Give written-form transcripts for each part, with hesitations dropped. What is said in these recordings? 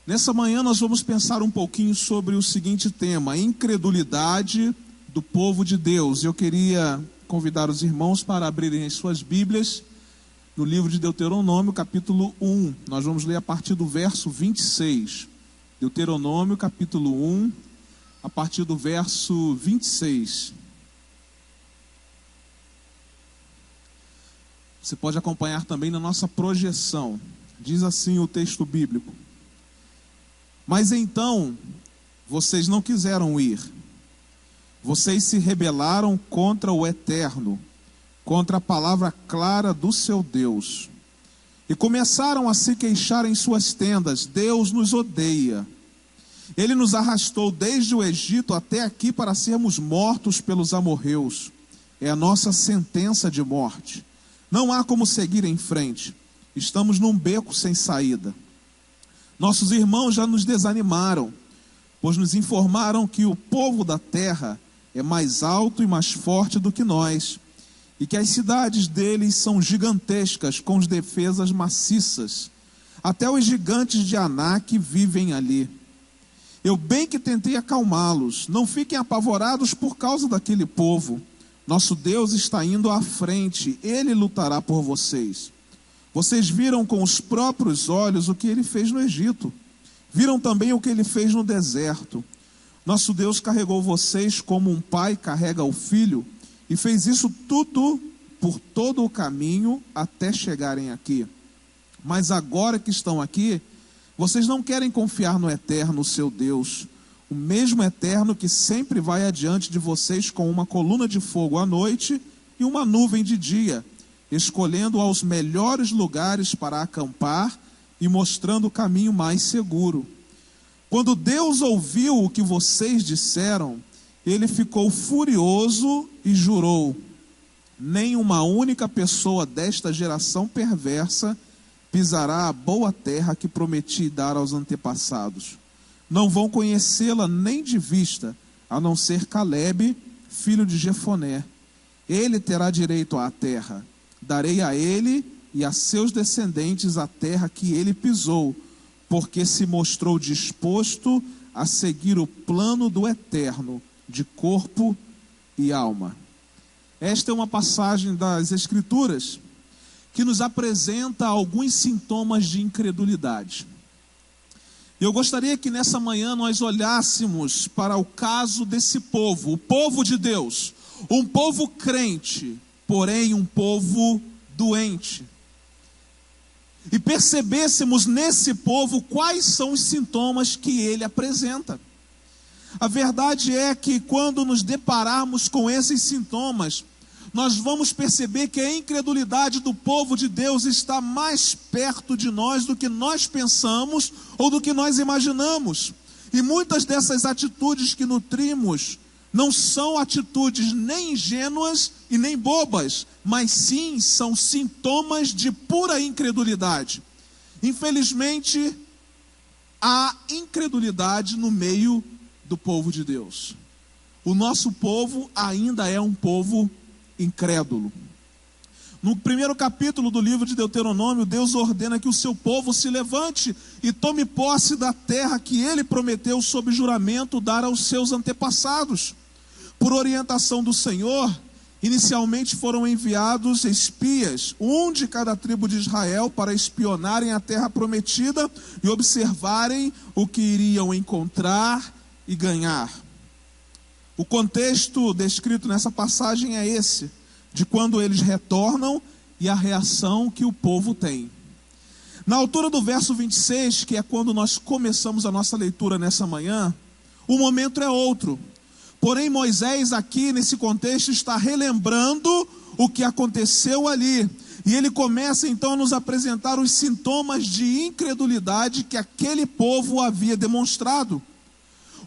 Nessa manhã nós vamos pensar um pouquinho sobre o seguinte tema: a incredulidade do povo de Deus. Eu queria convidar os irmãos para abrirem as suas Bíblias no livro de Deuteronômio, capítulo 1. Nós vamos ler a partir do verso 26. Deuteronômio, capítulo 1, a partir do verso 26. Você pode acompanhar também na nossa projeção. Diz assim o texto bíblico: Mas então vocês não quiseram ir. Vocês se rebelaram contra o Eterno, contra a palavra clara do seu Deus. E começaram a se queixar em suas tendas: Deus nos odeia. Ele nos arrastou desde o Egito até aqui para sermos mortos pelos amorreus. É a nossa sentença de morte. Não há como seguir em frente. Estamos num beco sem saída. Nossos irmãos já nos desanimaram, pois nos informaram que o povo da terra é mais alto e mais forte do que nós, e que as cidades deles são gigantescas, com as defesas maciças. Até os gigantes de Anak vivem ali. Eu bem que tentei acalmá-los. Não fiquem apavorados por causa daquele povo. Nosso Deus está indo à frente, Ele lutará por vocês. Vocês viram com os próprios olhos o que Ele fez no Egito. Viram também o que Ele fez no deserto. Nosso Deus carregou vocês como um pai carrega o filho, e fez isso tudo por todo o caminho até chegarem aqui. Mas agora que estão aqui, vocês não querem confiar no Eterno, seu Deus, o mesmo Eterno que sempre vai adiante de vocês com uma coluna de fogo à noite e uma nuvem de dia, escolhendo aos melhores lugares para acampar e mostrando o caminho mais seguro. Quando Deus ouviu o que vocês disseram, Ele ficou furioso e jurou: nem uma única pessoa desta geração perversa pisará a boa terra que prometi dar aos antepassados. Não vão conhecê-la nem de vista, a não ser Caleb, filho de Jefoné. Ele terá direito à terra. Darei a ele e a seus descendentes a terra que ele pisou, porque se mostrou disposto a seguir o plano do Eterno, de corpo e alma. Esta é uma passagem das Escrituras que nos apresenta alguns sintomas de incredulidade. Eu gostaria que nessa manhã nós olhássemos para o caso desse povo, o povo de Deus, um povo crente, porém um povo doente. E percebêssemos nesse povo quais são os sintomas que ele apresenta. A verdade é que quando nos depararmos com esses sintomas, nós vamos perceber que a incredulidade do povo de Deus está mais perto de nós do que nós pensamos ou do que nós imaginamos. E muitas dessas atitudes que nutrimos não são atitudes nem ingênuas e nem bobas, mas sim são sintomas de pura incredulidade. Infelizmente, há incredulidade no meio do povo de Deus. O nosso povo ainda é um povo incrédulo. No primeiro capítulo do livro de Deuteronômio, Deus ordena que o seu povo se levante e tome posse da terra que ele prometeu sob juramento dar aos seus antepassados. Por orientação do Senhor, inicialmente foram enviados espias, um de cada tribo de Israel, para espionarem a terra prometida e observarem o que iriam encontrar e ganhar. O contexto descrito nessa passagem é esse, de quando eles retornam e a reação que o povo tem. Na altura do verso 26, que é quando nós começamos a nossa leitura nessa manhã, o momento é outro. Porém, Moisés aqui nesse contexto está relembrando o que aconteceu ali. E ele começa então a nos apresentar os sintomas de incredulidade que aquele povo havia demonstrado.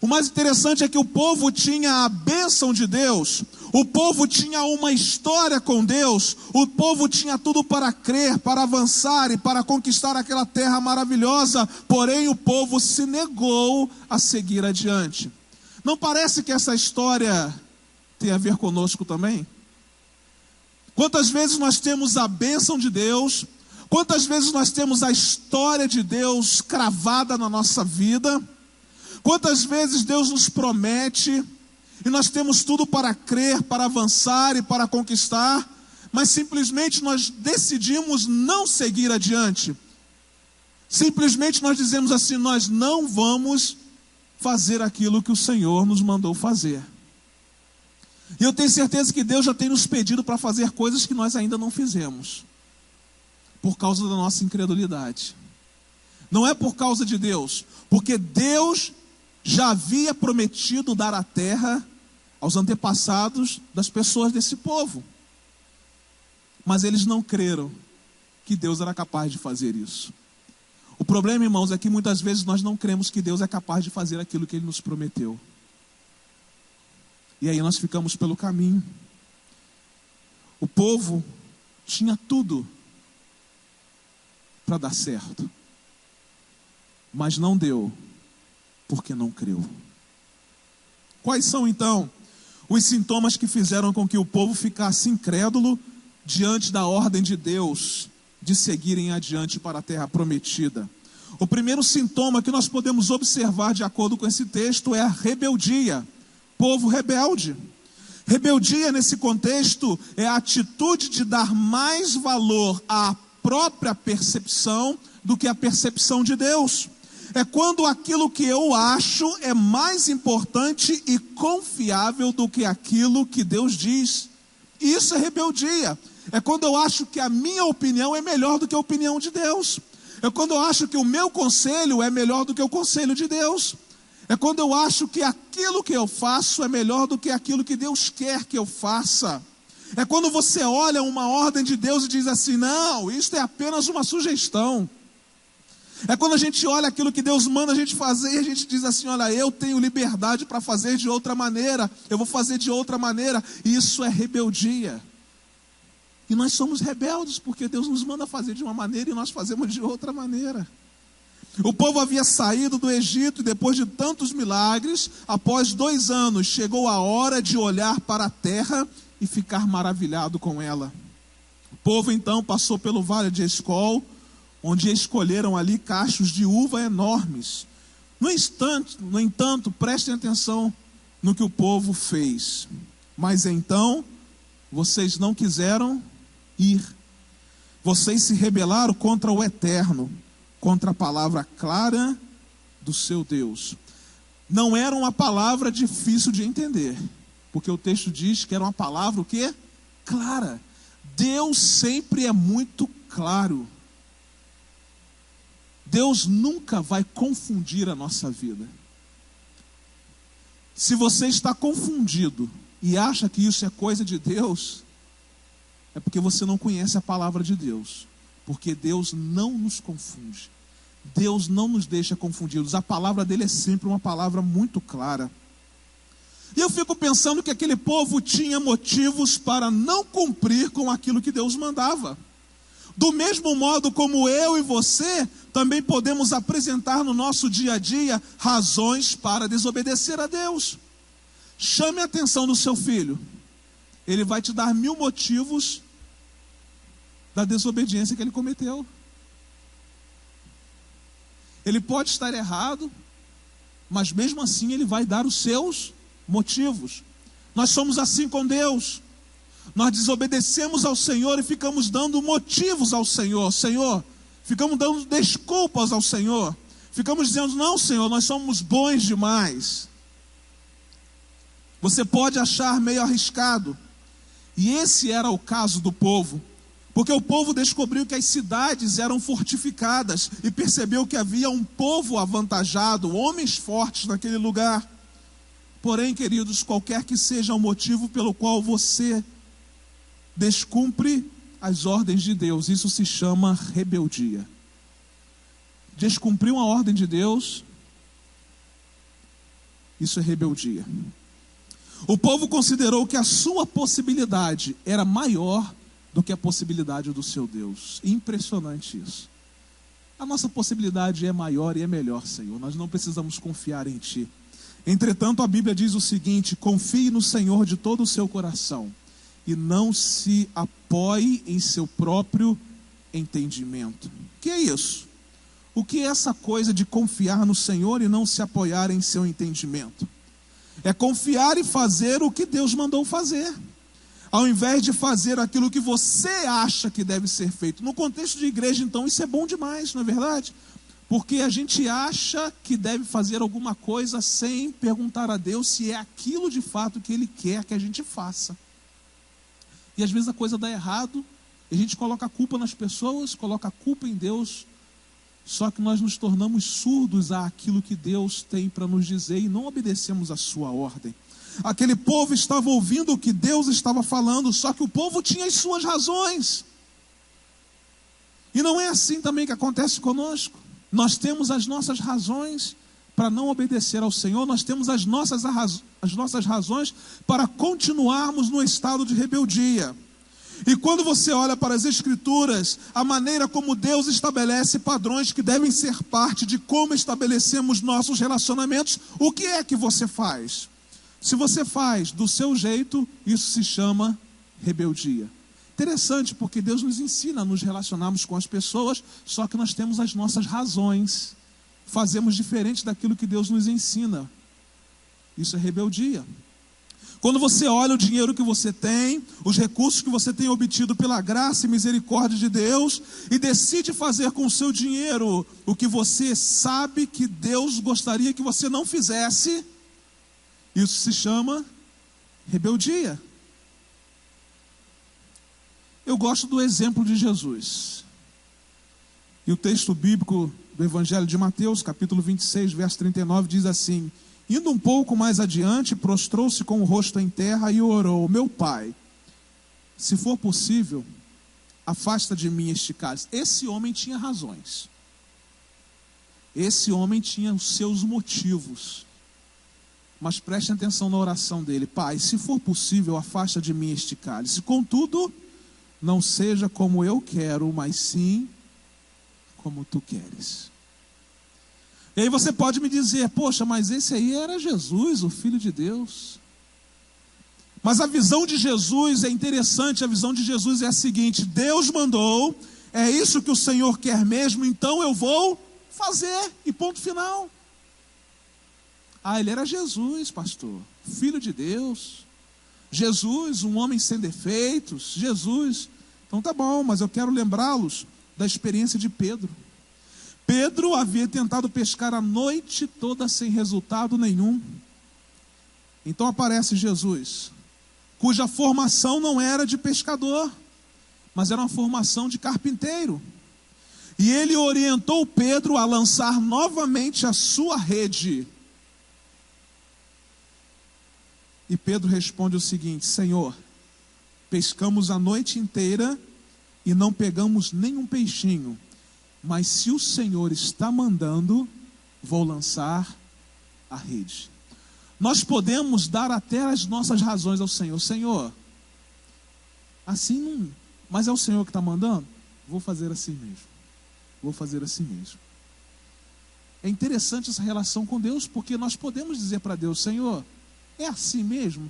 O mais interessante é que o povo tinha a bênção de Deus, o povo tinha uma história com Deus, o povo tinha tudo para crer, para avançar e para conquistar aquela terra maravilhosa, porém o povo se negou a seguir adiante. Não parece que essa história tem a ver conosco também? Quantas vezes nós temos a bênção de Deus, Quantas vezes nós temos a história de Deus cravada na nossa vida? Quantas vezes Deus nos promete e nós temos tudo para crer, para avançar e para conquistar, mas simplesmente nós decidimos não seguir adiante. Simplesmente nós dizemos assim: nós não vamos fazer aquilo que o Senhor nos mandou fazer. E eu tenho certeza que Deus já tem nos pedido para fazer coisas que nós ainda não fizemos, por causa da nossa incredulidade. Não é por causa de Deus, porque Deus já havia prometido dar a terra aos antepassados das pessoas desse povo. Mas eles não creram que Deus era capaz de fazer isso. O problema, irmãos, é que muitas vezes nós não cremos que Deus é capaz de fazer aquilo que Ele nos prometeu. E aí nós ficamos pelo caminho. O povo tinha tudo para dar certo, mas não deu, porque não creu. Quais são então os sintomas que fizeram com que o povo ficasse incrédulo diante da ordem de Deus de seguirem adiante para a terra prometida? O primeiro sintoma que nós podemos observar de acordo com esse texto é a rebeldia. Povo rebelde. Rebeldia nesse contexto é a atitude de dar mais valor à própria percepção do que a percepção de Deus. É quando aquilo que eu acho é mais importante e confiável do que aquilo que Deus diz. Isso é rebeldia. É quando eu acho que a minha opinião é melhor do que a opinião de Deus. É quando eu acho que o meu conselho é melhor do que o conselho de Deus. É quando eu acho que aquilo que eu faço é melhor do que aquilo que Deus quer que eu faça. É quando você olha uma ordem de Deus e diz assim: não, isso é apenas uma sugestão. É quando a gente olha aquilo que Deus manda a gente fazer e a gente diz assim: olha, eu tenho liberdade para fazer de outra maneira, eu vou fazer de outra maneira. Isso é rebeldia. E nós somos rebeldes porque Deus nos manda fazer de uma maneira e nós fazemos de outra maneira. O povo havia saído do Egito e depois de tantos milagres, após 2 anos, chegou a hora de olhar para a terra e ficar maravilhado com ela. O povo então passou pelo vale de Escol, onde escolheram ali cachos de uva enormes. No entanto, prestem atenção no que o povo fez. Mas então, vocês não quiseram ir. Vocês se rebelaram contra o Eterno, contra a palavra clara do seu Deus. Não era uma palavra difícil de entender, porque o texto diz que era uma palavra o quê? Clara. Deus sempre é muito claro. Deus nunca vai confundir a nossa vida. Se você está confundido e acha que isso é coisa de Deus, é porque você não conhece a palavra de Deus. Porque Deus não nos confunde. Deus não nos deixa confundidos. A palavra dele é sempre uma palavra muito clara. E eu fico pensando que aquele povo tinha motivos para não cumprir com aquilo que Deus mandava. Do mesmo modo como eu e você também podemos apresentar no nosso dia a dia razões para desobedecer a Deus. Chame a atenção do seu filho. Ele vai te dar 1000 motivos da desobediência que ele cometeu. Ele pode estar errado, mas mesmo assim ele vai dar os seus motivos. Nós somos assim com Deus. Nós desobedecemos ao Senhor e ficamos dando motivos ao Senhor. Senhor, ficamos dando desculpas ao Senhor. Ficamos dizendo: não, Senhor, nós somos bons demais. Você pode achar meio arriscado. E esse era o caso do povo. Porque o povo descobriu que as cidades eram fortificadas e percebeu que havia um povo avantajado, homens fortes naquele lugar. Porém, queridos, qualquer que seja o motivo pelo qual você descumpre as ordens de Deus, isso se chama rebeldia. Descumprir uma ordem de Deus, isso é rebeldia. O povo considerou que a sua possibilidade era maior do que a possibilidade do seu Deus. Impressionante isso. A nossa possibilidade é maior e é melhor, Senhor. Nós não precisamos confiar em Ti. Entretanto, a Bíblia diz o seguinte: confie no Senhor de todo o seu coração e não se apoie em seu próprio entendimento. Que é isso? O que é essa coisa de confiar no Senhor e não se apoiar em seu entendimento? É confiar e fazer o que Deus mandou fazer, ao invés de fazer aquilo que você acha que deve ser feito. No contexto de igreja, então, isso é bom demais, não é verdade? Porque a gente acha que deve fazer alguma coisa sem perguntar a Deus se é aquilo de fato que Ele quer que a gente faça. E às vezes a coisa dá errado, e a gente coloca a culpa nas pessoas, coloca a culpa em Deus, só que nós nos tornamos surdos àquilo que Deus tem para nos dizer e não obedecemos a sua ordem. Aquele povo estava ouvindo o que Deus estava falando, só que o povo tinha as suas razões. E não é assim também que acontece conosco. Nós temos as nossas razões para não obedecer ao Senhor, nós temos as nossas razões para continuarmos no estado de rebeldia. E quando você olha para as Escrituras, a maneira como Deus estabelece padrões que devem ser parte de como estabelecemos nossos relacionamentos, o que é que você faz? Se você faz do seu jeito, isso se chama rebeldia. Interessante, porque Deus nos ensina a nos relacionarmos com as pessoas, só que nós temos as nossas razões. Fazemos diferente daquilo que Deus nos ensina. Isso é rebeldia. Quando você olha o dinheiro que você tem, os recursos que você tem obtido pela graça e misericórdia de Deus, e decide fazer com o seu dinheiro o que você sabe que Deus gostaria que você não fizesse, isso se chama rebeldia. Eu gosto do exemplo de Jesus. E o texto bíblico do Evangelho de Mateus, capítulo 26, verso 39, diz assim: indo um pouco mais adiante, prostrou-se com o rosto em terra e orou: meu Pai, se for possível, afasta de mim este cálice. Esse homem tinha razões. Esse homem tinha os seus motivos. Mas prestem atenção na oração dele: Pai, se for possível, afasta de mim este cálice. Contudo, não seja como eu quero, mas sim como tu queres. E aí você pode me dizer: poxa, mas esse aí era Jesus, o Filho de Deus. Mas a visão de Jesus é interessante. A visão de Jesus é a seguinte: Deus mandou, é isso que o Senhor quer mesmo, então eu vou fazer, e ponto final. Ah, ele era Jesus, pastor, Filho de Deus. Jesus, um homem sem defeitos. Jesus, então tá bom, mas eu quero lembrá-los da experiência de Pedro. Pedro havia tentado pescar a noite toda sem resultado nenhum. Então aparece Jesus, cuja formação não era de pescador, mas era uma formação de carpinteiro. E ele orientou Pedro a lançar novamente a sua rede. E Pedro responde o seguinte: Senhor, pescamos a noite inteira e não pegamos nenhum peixinho. Mas se o Senhor está mandando, vou lançar a rede. Nós podemos dar até as nossas razões ao Senhor. Senhor, assim não, mas é o Senhor que está mandando? Vou fazer assim mesmo. Vou fazer assim mesmo. É interessante essa relação com Deus, porque nós podemos dizer para Deus: Senhor, é assim mesmo?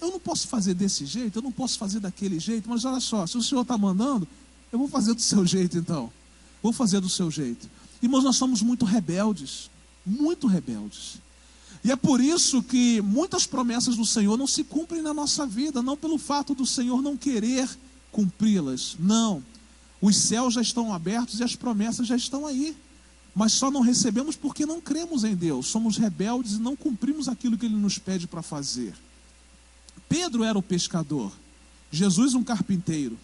Eu não posso fazer desse jeito, eu não posso fazer daquele jeito, mas olha só, se o Senhor está mandando, eu vou fazer do seu jeito então. Vou fazer do seu jeito. Irmãos, nós somos muito rebeldes. Muito rebeldes. E é por isso que muitas promessas do Senhor não se cumprem na nossa vida. Não pelo fato do Senhor não querer cumpri-las. Não. Os céus já estão abertos e as promessas já estão aí. Mas só não recebemos porque não cremos em Deus. Somos rebeldes e não cumprimos aquilo que Ele nos pede para fazer. Pedro era o pescador. Jesus um carpinteiro.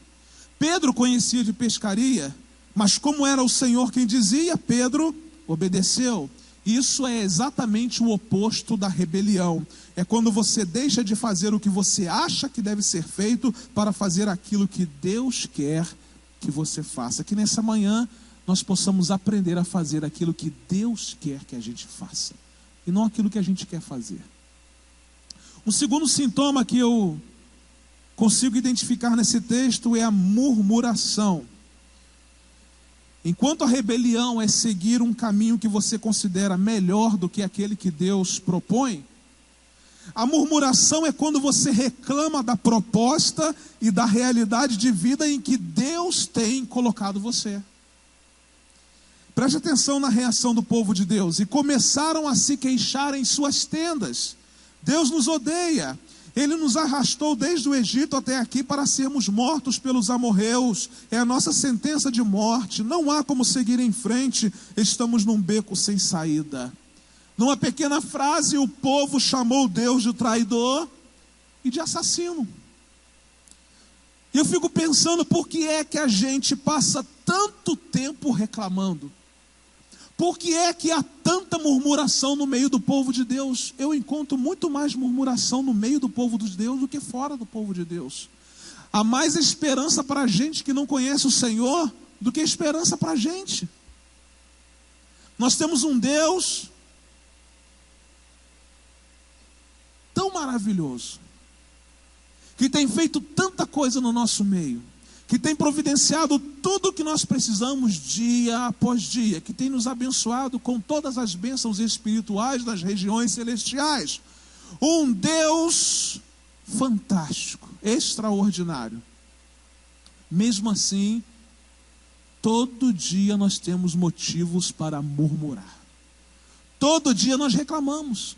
Pedro conhecia de pescaria, mas como era o Senhor quem dizia, Pedro obedeceu. Isso é exatamente o oposto da rebelião. É quando você deixa de fazer o que você acha que deve ser feito para fazer aquilo que Deus quer que você faça. Que nessa manhã nós possamos aprender a fazer aquilo que Deus quer que a gente faça, e não aquilo que a gente quer fazer. Um segundo sintoma que eu consigo identificar nesse texto é a murmuração. Enquanto a rebelião é seguir um caminho que você considera melhor do que aquele que Deus propõe, A murmuração é quando você reclama da proposta e da realidade de vida em que Deus tem colocado você. Preste atenção na reação do povo de Deus. E começaram a se queixar em suas tendas. Deus nos odeia. Ele nos arrastou desde o Egito até aqui para sermos mortos pelos amorreus. É a nossa sentença de morte. Não há como seguir em frente. Estamos num beco sem saída. Numa pequena frase, o povo chamou Deus de traidor e de assassino. E eu fico pensando, por que é que a gente passa tanto tempo reclamando? Por que é que há tanta murmuração no meio do povo de Deus? Eu encontro muito mais murmuração no meio do povo de Deus do que fora do povo de Deus. Há mais esperança para a gente que não conhece o Senhor do que esperança para a gente. Nós temos um Deus tão maravilhoso, que tem feito tanta coisa no nosso meio, que tem providenciado tudo o que nós precisamos dia após dia, que tem nos abençoado com todas as bênçãos espirituais das regiões celestiais. Um Deus fantástico, extraordinário. Mesmo assim, todo dia nós temos motivos para murmurar. Todo dia nós reclamamos.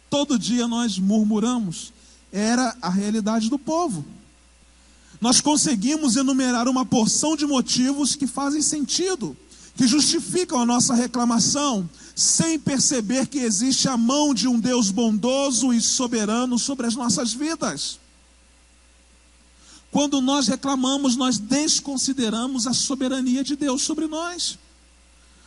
Todo dia nós murmuramos. Era a realidade do povo. Nós conseguimos enumerar uma porção de motivos que fazem sentido, que justificam a nossa reclamação, sem perceber que existe a mão de um Deus bondoso e soberano sobre as nossas vidas. Quando nós reclamamos, nós desconsideramos a soberania de Deus sobre nós.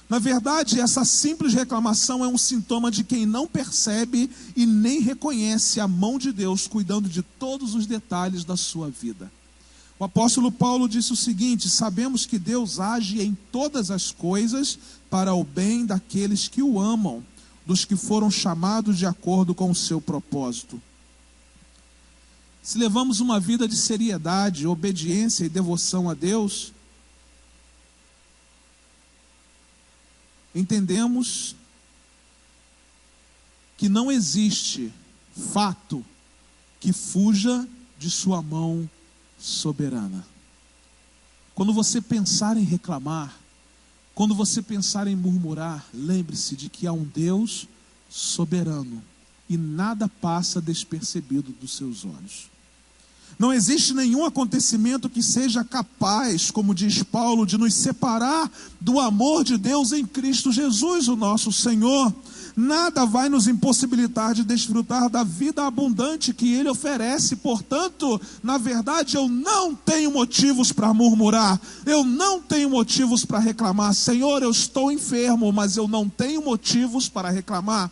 Na verdade, essa simples reclamação é um sintoma de quem não percebe e nem reconhece a mão de Deus cuidando de todos os detalhes da sua vida. O apóstolo Paulo disse o seguinte: sabemos que Deus age em todas as coisas para o bem daqueles que o amam, dos que foram chamados de acordo com o seu propósito. Se levamos uma vida de seriedade, obediência e devoção a Deus, entendemos que não existe fato que fuja de sua mão soberana. Quando você pensar em reclamar, quando você pensar em murmurar, lembre-se de que há um Deus soberano e nada passa despercebido dos seus olhos. Não existe nenhum acontecimento que seja capaz, como diz Paulo, de nos separar do amor de Deus em Cristo Jesus, o nosso Senhor. Nada vai nos impossibilitar de desfrutar da vida abundante que Ele oferece. Portanto, na verdade, eu não tenho motivos para murmurar. Eu não tenho motivos para reclamar. Senhor, eu estou enfermo, mas eu não tenho motivos para reclamar.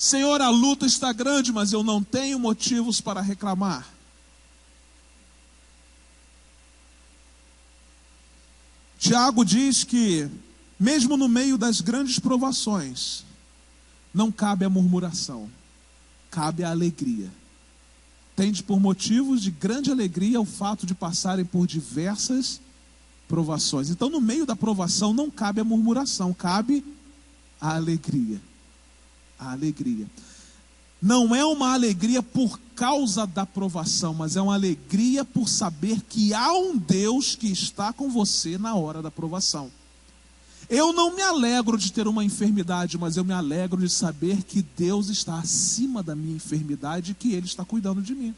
Senhor, a luta está grande, mas eu não tenho motivos para reclamar. Tiago diz que, mesmo no meio das grandes provações, não cabe a murmuração, cabe a alegria. Tende por motivos de grande alegria o fato de passarem por diversas provações. Então, no meio da provação, não cabe a murmuração, cabe a alegria. A alegria. Não é uma alegria por causa da provação, mas é uma alegria por saber que há um Deus que está com você na hora da provação. Eu não me alegro de ter uma enfermidade, mas eu me alegro de saber que Deus está acima da minha enfermidade e que Ele está cuidando de mim.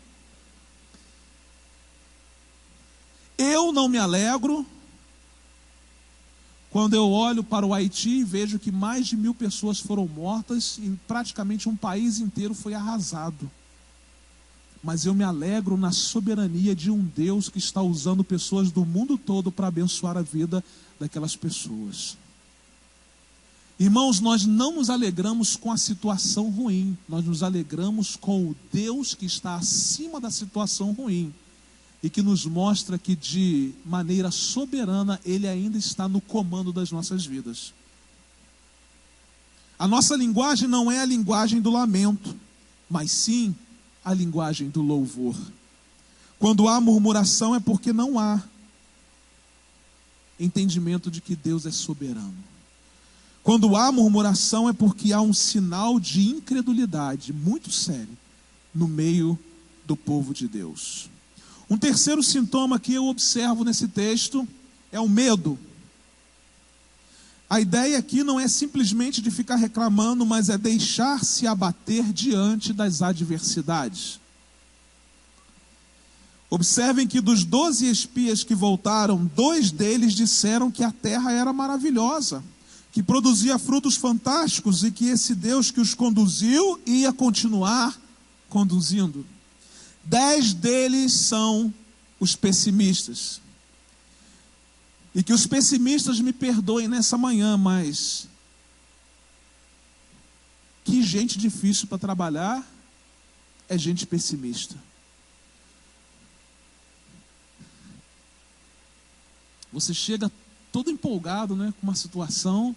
Eu não me alegro quando eu olho para o Haiti e vejo que mais de 1.000 pessoas foram mortas e praticamente um país inteiro foi arrasado. Mas eu me alegro na soberania de um Deus que está usando pessoas do mundo todo para abençoar a vida daquelas pessoas. Irmãos, nós não nos alegramos com a situação ruim, nós nos alegramos com o Deus que está acima da situação ruim. E que nos mostra que de maneira soberana Ele ainda está no comando das nossas vidas. A nossa linguagem não é a linguagem do lamento, mas sim a linguagem do louvor. Quando há murmuração é porque não há entendimento de que Deus é soberano. Quando há murmuração é porque há um sinal de incredulidade muito sério no meio do povo de Deus. Um terceiro sintoma que eu observo nesse texto é o medo. A ideia aqui não é simplesmente de ficar reclamando, mas é deixar-se abater diante das adversidades. Observem que dos 12 espias que voltaram, 2 deles disseram que a terra era maravilhosa, que produzia frutos fantásticos e que esse Deus que os conduziu ia continuar conduzindo. 10 deles são os pessimistas. E que os pessimistas me perdoem nessa manhã, mas que gente difícil para trabalhar é gente pessimista. Você chega todo empolgado, né, com uma situação,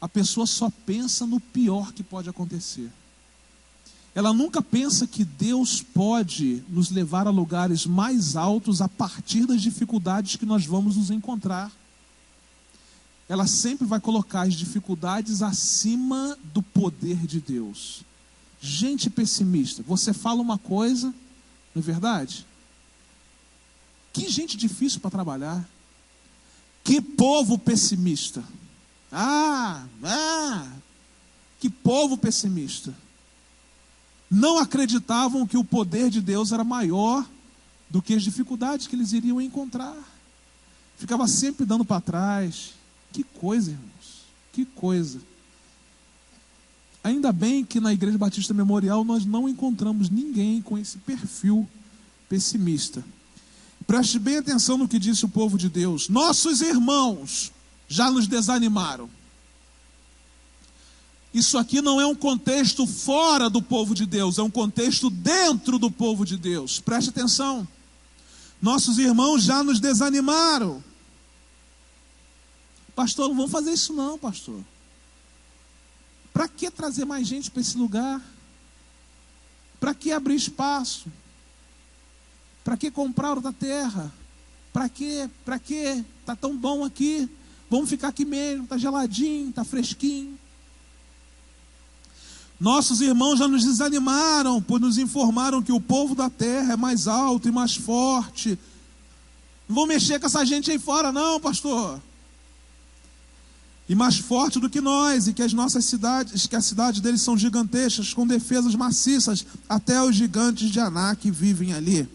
a pessoa só pensa no pior que pode acontecer. Ela nunca pensa que Deus pode nos levar a lugares mais altos a partir das dificuldades que nós vamos nos encontrar. Ela sempre vai colocar as dificuldades acima do poder de Deus. Gente pessimista, você fala uma coisa, não é verdade? Que gente difícil para trabalhar. Que povo pessimista. Que povo pessimista. Não acreditavam que o poder de Deus era maior do que as dificuldades que eles iriam encontrar. Ficava sempre dando para trás. Que coisa, irmãos. Que coisa. Ainda bem que na Igreja Batista Memorial nós não encontramos ninguém com esse perfil pessimista. Preste bem atenção no que disse o povo de Deus. Nossos irmãos já nos desanimaram. Isso aqui não é um contexto fora do povo de Deus, é um contexto dentro do povo de Deus. Preste atenção. Nossos irmãos já nos desanimaram. Pastor, não vamos fazer isso não, pastor. Para que trazer mais gente para esse lugar? Para que abrir espaço? Para que comprar outra terra? Para que? Para que? Está tão bom aqui. Vamos ficar aqui mesmo, está geladinho, está fresquinho. Nossos irmãos já nos desanimaram, pois nos informaram que o povo da terra é mais alto e mais forte. Não vão mexer com essa gente aí fora não, pastor. E mais forte do que nós, e que as nossas cidades, que as cidades deles são gigantescas, com defesas maciças, até os gigantes de Anak vivem ali.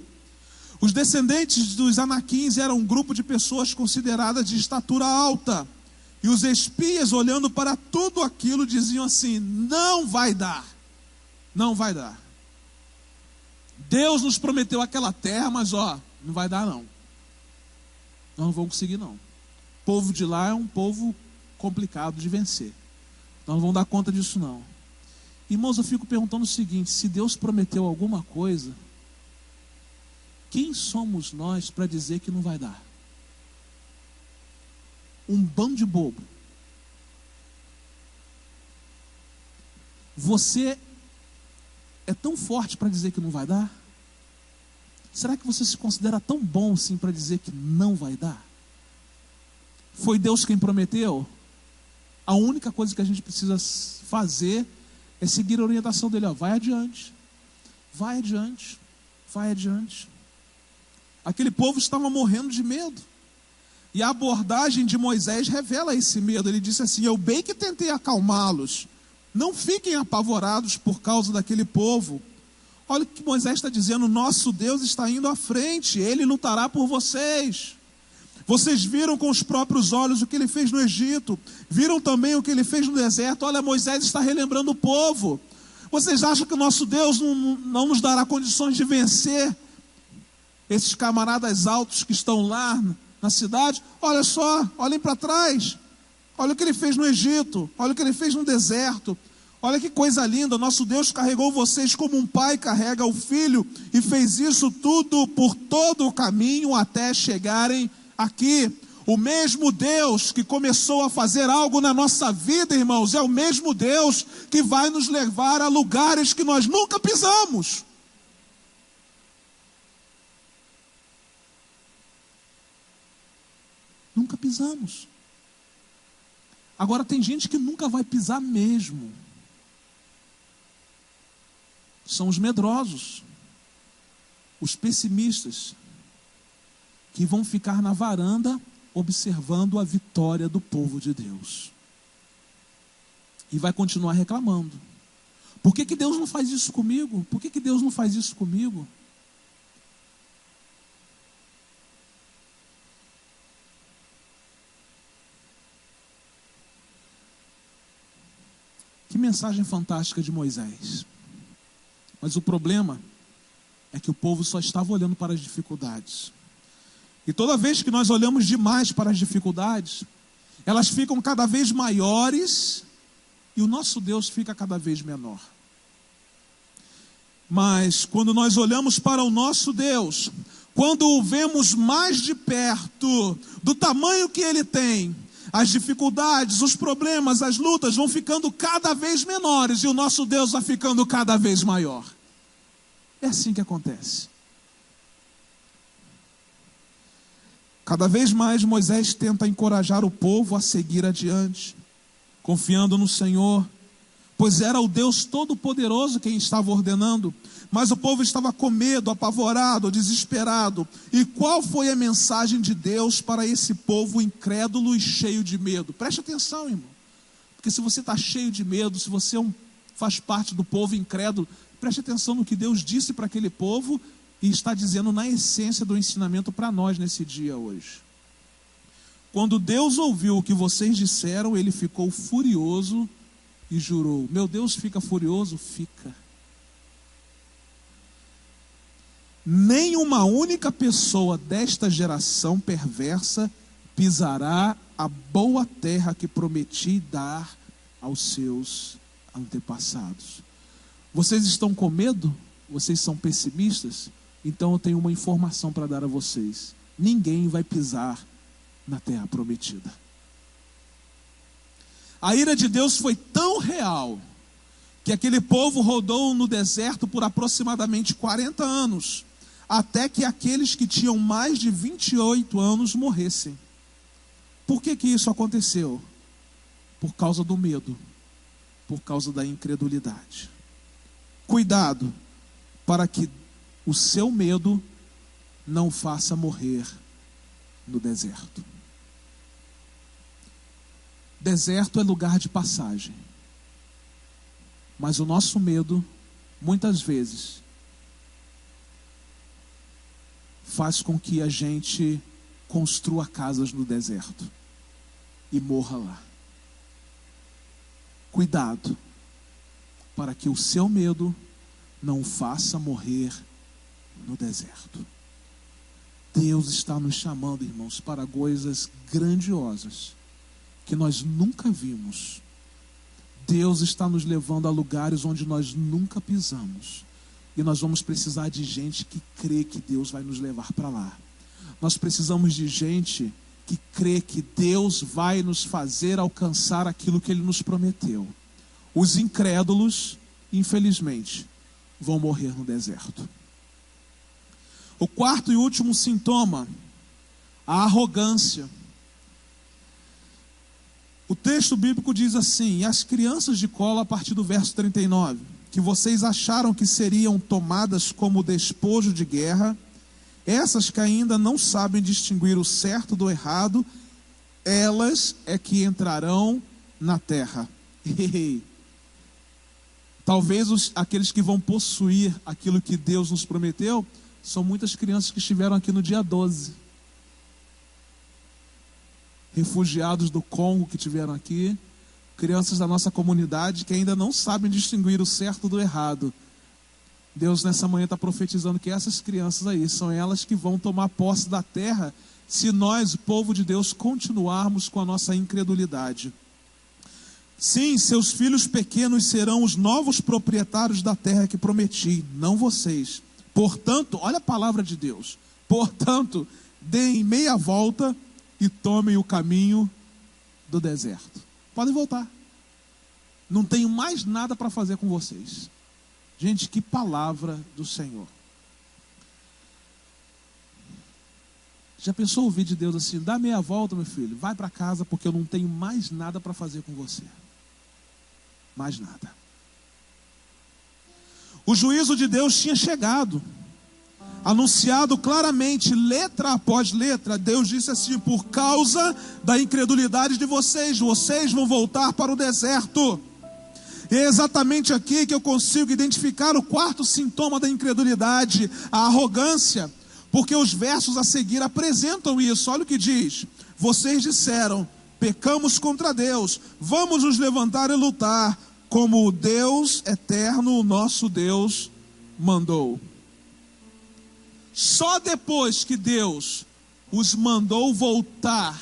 Os descendentes dos Anaquins eram um grupo de pessoas consideradas de estatura alta. E os espias, olhando para tudo aquilo, diziam assim: não vai dar. Não vai dar. Deus nos prometeu aquela terra, mas não vai dar não. Nós não vamos conseguir não. O povo de lá é um povo complicado de vencer. Nós não vamos dar conta disso não. Irmãos, eu fico perguntando o seguinte: se Deus prometeu alguma coisa, quem somos nós para dizer que não vai dar? Um bando de bobo. Você é tão forte para dizer que não vai dar? Será que você se considera tão bom assim para dizer que não vai dar? Foi Deus quem prometeu? A única coisa que a gente precisa fazer é seguir a orientação dele. Vai adiante. Vai adiante. Vai adiante. Aquele povo estava morrendo de medo. E a abordagem de Moisés revela esse medo. Ele disse assim: eu bem que tentei acalmá-los. Não fiquem apavorados por causa daquele povo. Olha o que Moisés está dizendo: nosso Deus está indo à frente, Ele lutará por vocês. Vocês viram com os próprios olhos o que Ele fez no Egito. Viram também o que Ele fez no deserto. Olha, Moisés está relembrando o povo. Vocês acham que o nosso Deus não nos dará condições de vencer esses camaradas altos que estão lá na cidade? Olha só, olhem para trás. Olha o que Ele fez no Egito. Olha o que Ele fez no deserto. Olha que coisa linda. Nosso Deus carregou vocês como um pai carrega o filho, e fez isso tudo por todo o caminho até chegarem aqui. O mesmo Deus que começou a fazer algo na nossa vida, irmãos, é o mesmo Deus que vai nos levar a lugares que nós nunca pisamos. Nunca pisamos. Agora tem gente que nunca vai pisar mesmo. São os medrosos, os pessimistas, que vão ficar na varanda observando a vitória do povo de Deus. E vai continuar reclamando. Por que Deus não faz isso comigo? Por que Deus não faz isso comigo? Que mensagem fantástica de Moisés. Mas o problema é que o povo só estava olhando para as dificuldades. E toda vez que nós olhamos demais para as dificuldades, elas ficam cada vez maiores e o nosso Deus fica cada vez menor. Mas quando nós olhamos para o nosso Deus, quando o vemos mais de perto, do tamanho que Ele tem, as dificuldades, os problemas, as lutas vão ficando cada vez menores e o nosso Deus vai ficando cada vez maior. É assim que acontece. Cada vez mais Moisés tenta encorajar o povo a seguir adiante, confiando no Senhor, pois era o Deus Todo-Poderoso quem estava ordenando, mas o povo estava com medo, apavorado, desesperado. E qual foi a mensagem de Deus para esse povo incrédulo e cheio de medo? Preste atenção, irmão, porque se você está cheio de medo, se você faz parte do povo incrédulo, preste atenção no que Deus disse para aquele povo e está dizendo na essência do ensinamento para nós nesse dia hoje. Quando Deus ouviu o que vocês disseram, Ele ficou furioso e jurou. Meu Deus fica furioso? Fica. Nem uma única pessoa desta geração perversa pisará a boa terra que prometi dar aos seus antepassados. Vocês estão com medo? Vocês são pessimistas? Então eu tenho uma informação para dar a vocês. Ninguém vai pisar na terra prometida. A ira de Deus foi tão real que aquele povo rodou no deserto por aproximadamente 40 anos, até que aqueles que tinham mais de 28 anos morressem. Por que isso aconteceu? Por causa do medo, por causa da incredulidade. Cuidado para que o seu medo não o faça morrer no deserto. Deserto é lugar de passagem. Mas o nosso medo, muitas vezes, faz com que a gente construa casas no deserto e morra lá. Cuidado para que o seu medo não o faça morrer no deserto. Deus está nos chamando, irmãos, para coisas grandiosas que nós nunca vimos. Deus está nos levando a lugares onde nós nunca pisamos. E nós vamos precisar de gente que crê que Deus vai nos levar para lá. Nós precisamos de gente que crê que Deus vai nos fazer alcançar aquilo que Ele nos prometeu. Os incrédulos, infelizmente, vão morrer no deserto. O quarto e último sintoma, a arrogância. O texto bíblico diz assim: e as crianças de colo, a partir do verso 39, que vocês acharam que seriam tomadas como despojo de guerra, essas que ainda não sabem distinguir o certo do errado, elas é que entrarão na terra. Talvez aqueles que vão possuir aquilo que Deus nos prometeu, são muitas crianças que estiveram aqui no dia 12. Refugiados do Congo que estiveram aqui, crianças da nossa comunidade que ainda não sabem distinguir o certo do errado. Deus nessa manhã está profetizando que essas crianças aí são elas que vão tomar posse da terra, se nós, o povo de Deus, continuarmos com a nossa incredulidade. Sim, seus filhos pequenos serão os novos proprietários da terra que prometi, não vocês. Portanto, olha a palavra de Deus. Portanto, deem meia volta e tomem o caminho do deserto. Podem voltar. Não tenho mais nada para fazer com vocês. Gente, que palavra do Senhor. Já pensou ouvir de Deus assim: dá meia volta, meu filho, vai para casa, porque eu não tenho mais nada para fazer com você. Mais nada. O juízo de Deus tinha chegado, anunciado claramente, letra após letra. Deus disse assim: por causa da incredulidade de vocês, vocês vão voltar para o deserto. E é exatamente aqui que eu consigo identificar o quarto sintoma da incredulidade, a arrogância. Porque os versos a seguir apresentam isso. Olha o que diz: vocês disseram, pecamos contra Deus, vamos nos levantar e lutar, como o Deus eterno, o nosso Deus, mandou. Só depois que Deus os mandou voltar,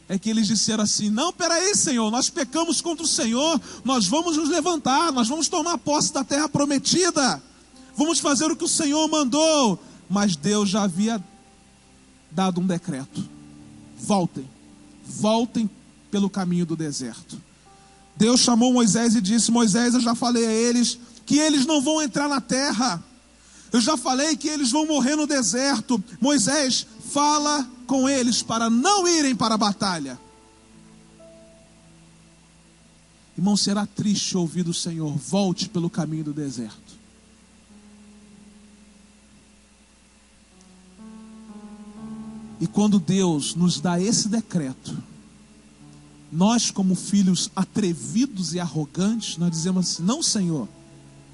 é que eles disseram assim: não, peraí, Senhor, nós pecamos contra o Senhor, nós vamos nos levantar, nós vamos tomar posse da terra prometida, vamos fazer o que o Senhor mandou. Mas Deus já havia dado um decreto: voltem pelo caminho do deserto. Deus chamou Moisés e disse: Moisés, eu já falei a eles que eles não vão entrar na terra, eu já falei que eles vão morrer no deserto. Moisés, fala com eles para não irem para a batalha. Irmão, será triste ouvir do Senhor: volte pelo caminho do deserto. E quando Deus nos dá esse decreto, nós, como filhos atrevidos e arrogantes, nós dizemos assim: não, Senhor,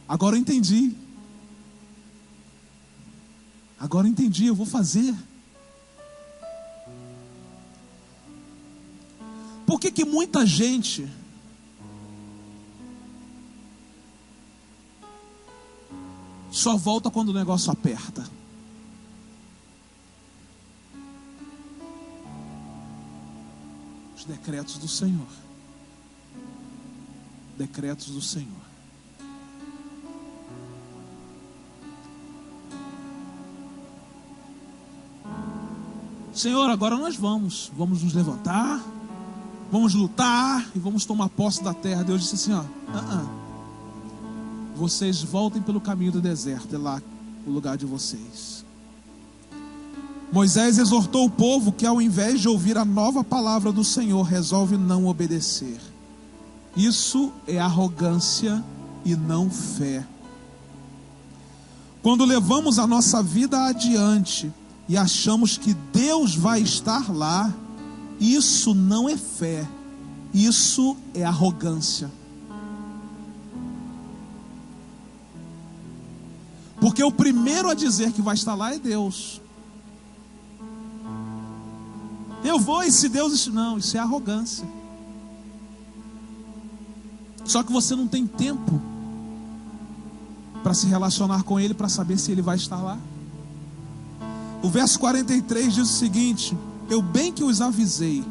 agora eu entendi. Agora eu entendi, eu vou fazer. Por que muita gente só volta quando o negócio aperta? Os decretos do Senhor. Decretos do Senhor. Senhor, agora nós vamos nos levantar, vamos lutar e vamos tomar posse da terra. Deus disse assim: ó, vocês voltem pelo caminho do deserto, é lá o lugar de vocês. Moisés exortou o povo que, ao invés de ouvir a nova palavra do Senhor, resolve não obedecer. Isso é arrogância e não fé. Quando levamos a nossa vida adiante e achamos que Deus vai estar lá, isso não é fé, isso é arrogância. Porque o primeiro a dizer que vai estar lá é Deus. Eu vou, e se Deus... Não, isso é arrogância. Só que você não tem tempo para se relacionar com Ele, para saber se Ele vai estar lá. O verso 43 diz o seguinte: eu bem que os avisei,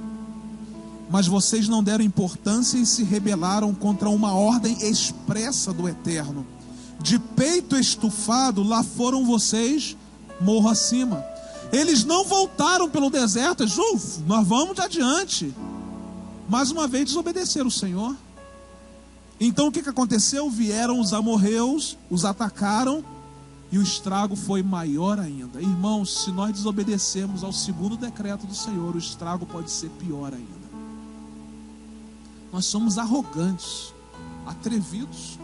mas vocês não deram importância e se rebelaram contra uma ordem expressa do Eterno. De peito estufado, lá foram vocês, morro acima. Eles não voltaram pelo deserto. Nós vamos adiante. Mais uma vez desobedeceram o Senhor. Então o que aconteceu? Vieram os amorreus, os atacaram, e o estrago foi maior ainda. Irmãos, se nós desobedecermos ao segundo decreto do Senhor, o estrago pode ser pior ainda. Nós somos arrogantes, atrevidos.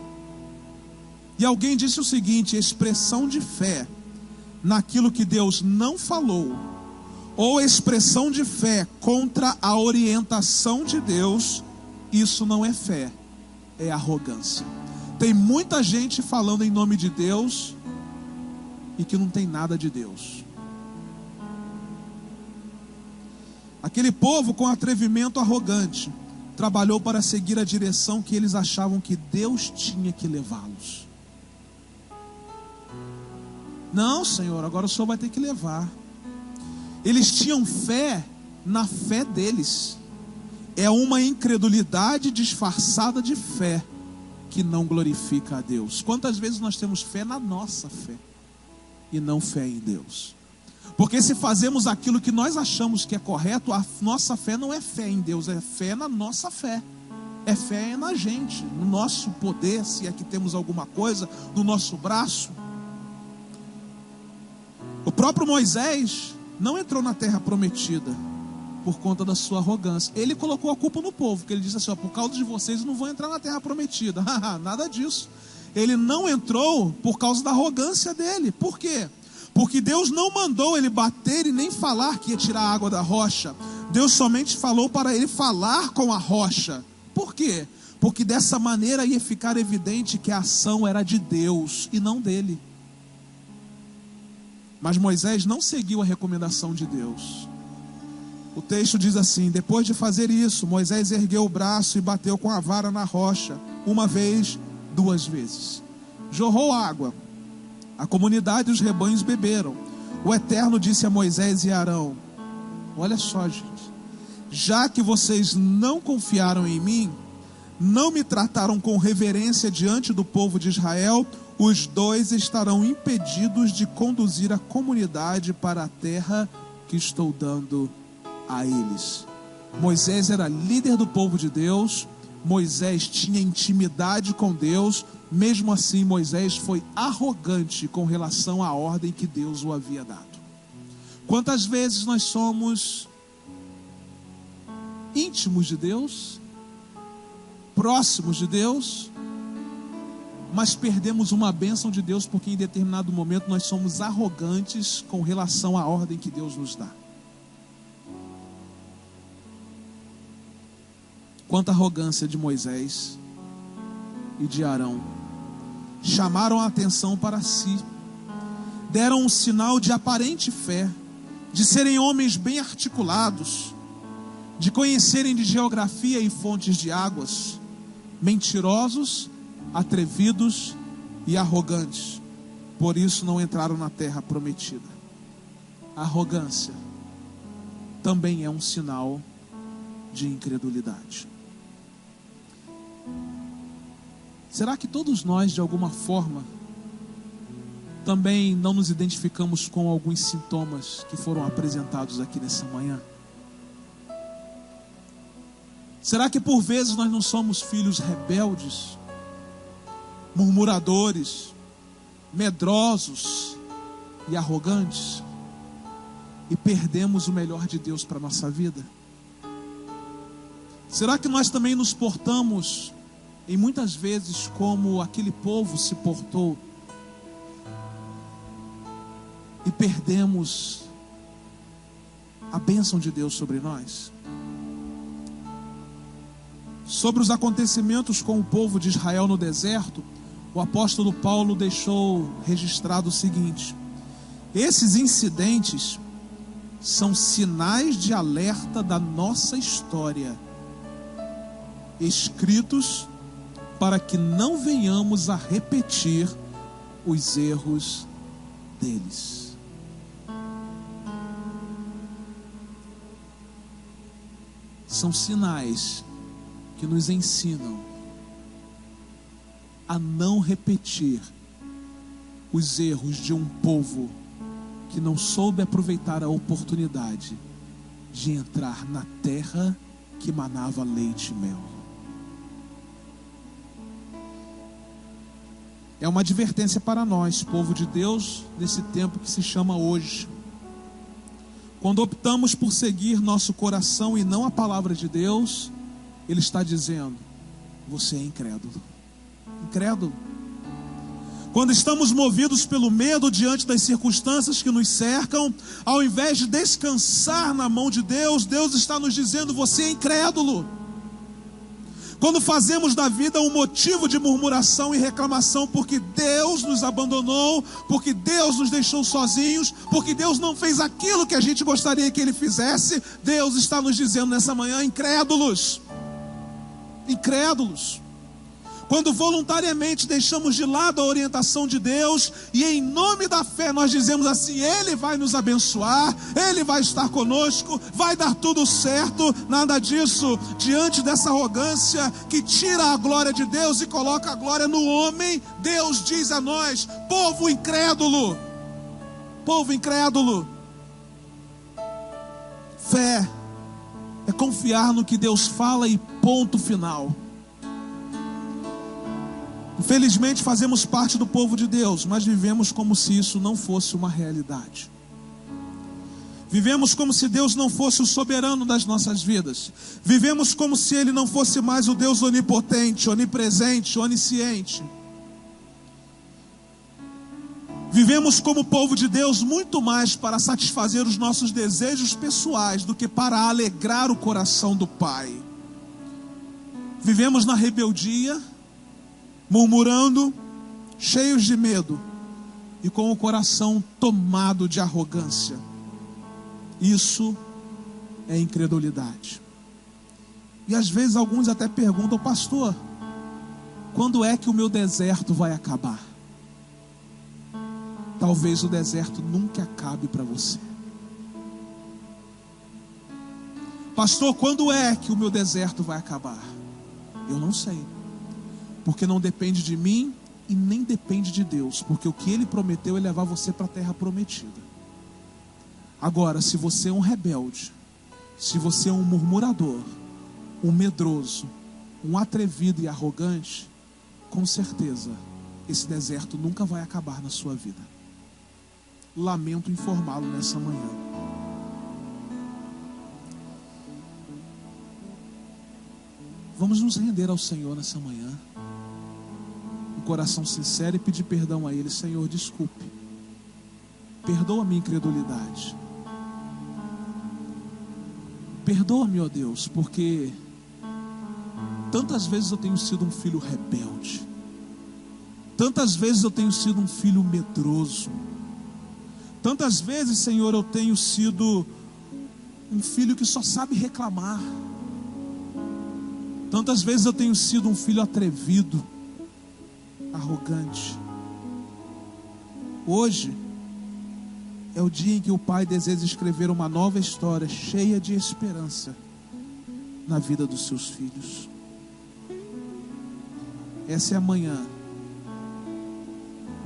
E alguém disse o seguinte: expressão de fé naquilo que Deus não falou, ou expressão de fé contra a orientação de Deus, isso não é fé, é arrogância. Tem muita gente falando em nome de Deus e que não tem nada de Deus. Aquele povo com atrevimento arrogante trabalhou para seguir a direção que eles achavam que Deus tinha que levá-los. Não, Senhor, agora o Senhor vai ter que levar. Eles tinham fé na fé deles. É uma incredulidade disfarçada de fé que não glorifica a Deus. Quantas vezes nós temos fé na nossa fé e não fé em Deus? Porque se fazemos aquilo que nós achamos que é correto, a nossa fé não é fé em Deus, é fé na nossa fé. É fé na gente, no nosso poder, se é que temos alguma coisa, no nosso braço. O próprio Moisés não entrou na terra prometida por conta da sua arrogância. Ele colocou a culpa no povo, porque ele disse assim, ó, por causa de vocês eu não vou entrar na terra prometida. Nada disso. Ele não entrou por causa da arrogância dele. Por quê? Porque Deus não mandou ele bater e nem falar que ia tirar a água da rocha. Deus somente falou para ele falar com a rocha. Por quê? Porque dessa maneira ia ficar evidente que a ação era de Deus e não dele. Mas Moisés não seguiu a recomendação de Deus. O texto diz assim: depois de fazer isso, Moisés ergueu o braço e bateu com a vara na rocha, uma vez, 2 vezes. Jorrou água. A comunidade e os rebanhos beberam. O Eterno disse a Moisés e Arão: olha só, gente, já que vocês não confiaram em mim, não me trataram com reverência diante do povo de Israel, os 2 estarão impedidos de conduzir a comunidade para a terra que estou dando a eles. Moisés era líder do povo de Deus, Moisés tinha intimidade com Deus, mesmo assim Moisés foi arrogante com relação à ordem que Deus o havia dado. Quantas vezes nós somos íntimos de Deus, próximos de Deus, mas perdemos uma bênção de Deus porque em determinado momento nós somos arrogantes com relação à ordem que Deus nos dá. Quanta arrogância de Moisés e de Arão. Chamaram a atenção para si, deram um sinal de aparente fé, de serem homens bem articulados, de conhecerem de geografia e fontes de águas, mentirosos, atrevidos e arrogantes. Por isso não entraram na terra prometida. A arrogância também é um sinal de incredulidade. Será que todos nós, de alguma forma, também não nos identificamos com alguns sintomas que foram apresentados aqui nessa manhã? Será que por vezes nós não somos filhos rebeldes, murmuradores, medrosos e arrogantes, e perdemos o melhor de Deus para a nossa vida? Será que nós também nos portamos, e muitas vezes, como aquele povo se portou, e perdemos a bênção de Deus sobre nós? Sobre os acontecimentos com o povo de Israel no deserto, o apóstolo Paulo deixou registrado o seguinte: esses incidentes são sinais de alerta da nossa história, escritos para que não venhamos a repetir os erros deles. São sinais que nos ensinam a não repetir os erros de um povo que não soube aproveitar a oportunidade de entrar na terra que manava leite e mel. É uma advertência para nós, povo de Deus, nesse tempo que se chama hoje. Quando optamos por seguir nosso coração e não a palavra de Deus, Ele está dizendo: você é incrédulo. Incrédulo. Quando estamos movidos pelo medo diante das circunstâncias que nos cercam, ao invés de descansar na mão de Deus, Deus está nos dizendo: você é incrédulo. Quando fazemos da vida um motivo de murmuração e reclamação porque Deus nos abandonou, porque Deus nos deixou sozinhos, porque Deus não fez aquilo que a gente gostaria que Ele fizesse, Deus está nos dizendo nessa manhã: incrédulos. Incrédulos. Quando voluntariamente deixamos de lado a orientação de Deus e em nome da fé nós dizemos assim: Ele vai nos abençoar, Ele vai estar conosco, vai dar tudo certo. Nada disso. Diante dessa arrogância que tira a glória de Deus e coloca a glória no homem, Deus diz a nós: povo incrédulo, povo incrédulo. Fé é confiar no que Deus fala e ponto final. Infelizmente fazemos parte do povo de Deus, mas vivemos como se isso não fosse uma realidade. Vivemos como se Deus não fosse o soberano das nossas vidas. Vivemos como se Ele não fosse mais o Deus onipotente, onipresente, onisciente. Vivemos como povo de Deus muito mais para satisfazer os nossos desejos pessoais do que para alegrar o coração do Pai. Vivemos na rebeldia, murmurando, cheios de medo e com o coração tomado de arrogância. Isso é incredulidade. E às vezes alguns até perguntam: pastor, quando é que o meu deserto vai acabar? Talvez o deserto nunca acabe para você. Pastor, quando é que o meu deserto vai acabar? Eu não sei, porque não depende de mim e nem depende de Deus, porque o que Ele prometeu é levar você para a terra prometida. Agora, se você é um rebelde, se você é um murmurador, um medroso, um atrevido e arrogante, com certeza esse deserto nunca vai acabar na sua vida. Lamento informá-lo nessa manhã. Vamos nos render ao Senhor nessa manhã, um coração sincero, e pedir perdão a Ele. Senhor, desculpe, perdoa a minha incredulidade, perdoa-me, ó Deus, porque tantas vezes eu tenho sido um filho rebelde, tantas vezes eu tenho sido um filho medroso, tantas vezes, Senhor, eu tenho sido um filho que só sabe reclamar, tantas vezes eu tenho sido um filho atrevido, arrogante. Hoje é o dia em que o Pai deseja escrever uma nova história cheia de esperança na vida dos seus filhos. Essa é a manhã,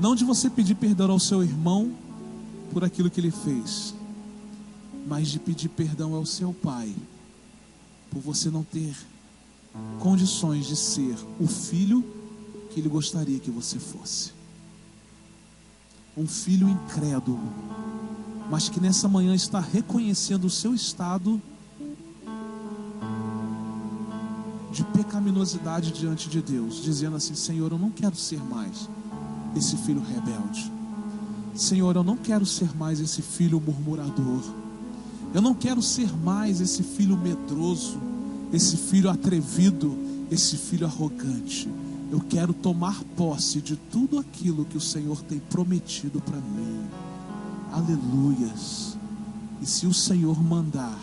não de você pedir perdão ao seu irmão por aquilo que ele fez, mas de pedir perdão ao seu pai por você não ter condições de ser o filho que ele gostaria que você fosse. Um filho incrédulo, mas que nessa manhã está reconhecendo o seu estado de pecaminosidade diante de Deus, dizendo assim: Senhor, eu não quero ser mais esse filho rebelde. Senhor, eu não quero ser mais esse filho murmurador. Eu não quero ser mais esse filho medroso, esse filho atrevido, esse filho arrogante. Eu quero tomar posse de tudo aquilo que o Senhor tem prometido para mim. Aleluias. E se o Senhor mandar,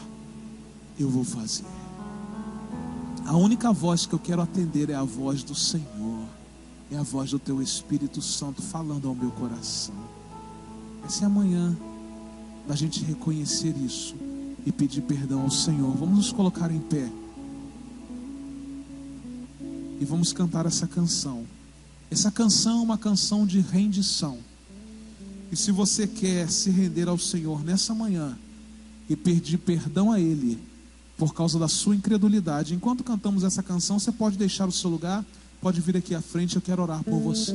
eu vou fazer. A única voz que eu quero atender é a voz do Senhor, é a voz do Teu Espírito Santo falando ao meu coração. Essa é a manhã da gente reconhecer isso e pedir perdão ao Senhor. Vamos nos colocar em pé e vamos cantar essa canção. Essa canção é uma canção de rendição. E se você quer se render ao Senhor nessa manhã e pedir perdão a Ele por causa da sua incredulidade, enquanto cantamos essa canção, você pode deixar o seu lugar, pode vir aqui à frente, eu quero orar por você.